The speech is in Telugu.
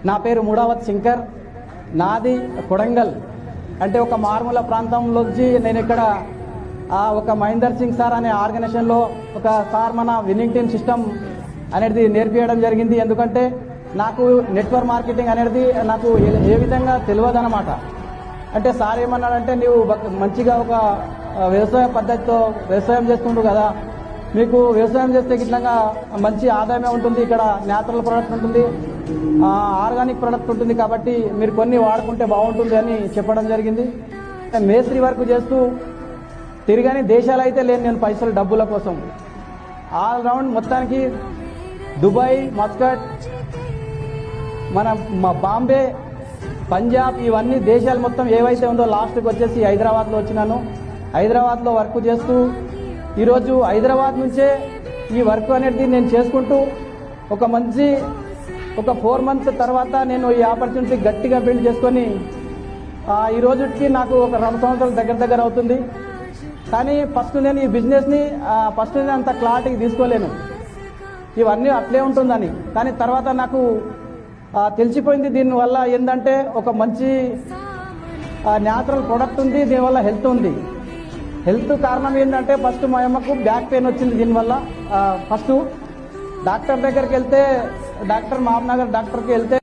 నా పేరు ముడావత్ శంకర్, నాది కొడంగల్. అంటే ఒక మారుమూల ప్రాంతంలోంచి నేను ఇక్కడ ఒక మహేందర్ సింగ్ సార్ అనే ఆర్గనైజేషన్లో ఒక సార్ మన విన్నింగ్ టీమ్ సిస్టమ్ అనేది నేర్పించడం జరిగింది. ఎందుకంటే నాకు నెట్వర్క్ మార్కెటింగ్ అనేది నాకు ఏ విధంగా తెలియదన్నమాట. అంటే సార్ ఏమన్నాడంటే, నీవు మంచిగా ఒక వ్యవసాయ పద్ధతితో వ్యవసాయం చేస్తుండ్రు కదా, మీకు వ్యవసాయం చేస్తే ఇట్లా మంచి ఆదాయమే ఉంటుంది, ఇక్కడ న్యాచురల్ ప్రోడక్ట్ ఉంటుంది, ఆర్గానిక్ ప్రోడక్ట్ ఉంటుంది, కాబట్టి మీరు కొన్ని వాడుకుంటే బాగుంటుంది అని చెప్పడం జరిగింది. మేస్త్రి వర్క్ చేస్తూ తిరిగని దేశాలు అయితే లేని నేను పైసలు డబ్బుల కోసం ఆల్ రౌండ్ మొత్తానికి దుబాయ్, మస్కట్, మా బాంబే, పంజాబ్ ఇవన్నీ దేశాలు మొత్తం ఏవైతే ఉందో లాస్ట్కి వచ్చేసి హైదరాబాద్లో వచ్చినాను. హైదరాబాద్లో వర్క్ చేస్తూ ఈరోజు హైదరాబాద్ నుంచే ఈ వర్క్ అనేది నేను చేసుకుంటూ ఒక 4 మంత్స్ తర్వాత నేను ఈ ఆపర్చునిటీ గట్టిగా బిల్డ్ చేసుకొని ఈ రోజుకి నాకు ఒక 2 సంవత్సరాలు దగ్గర అవుతుంది. కానీ ఫస్ట్ నేను ఈ బిజినెస్ని నేను అంత క్లారిటీకి తీసుకోలేను, ఇవన్నీ అట్లే ఉంటుందని. కానీ తర్వాత నాకు తెలిసిపోయింది, దీనివల్ల ఏంటంటే ఒక మంచి న్యాచురల్ ప్రోడక్ట్ ఉంది, దీనివల్ల హెల్త్ ఉంది. హెల్త్ కారణం ఏంటంటే ఫస్ట్ మా అమ్మకు బ్యాక్ పెయిన్ వచ్చింది. దీనివల్ల ఫస్ట్ డాక్టర్ దగ్గరికి వెళ్తే, డాక్టర్ మహబూబ్నగర్ డాక్టర్కి వెళ్తే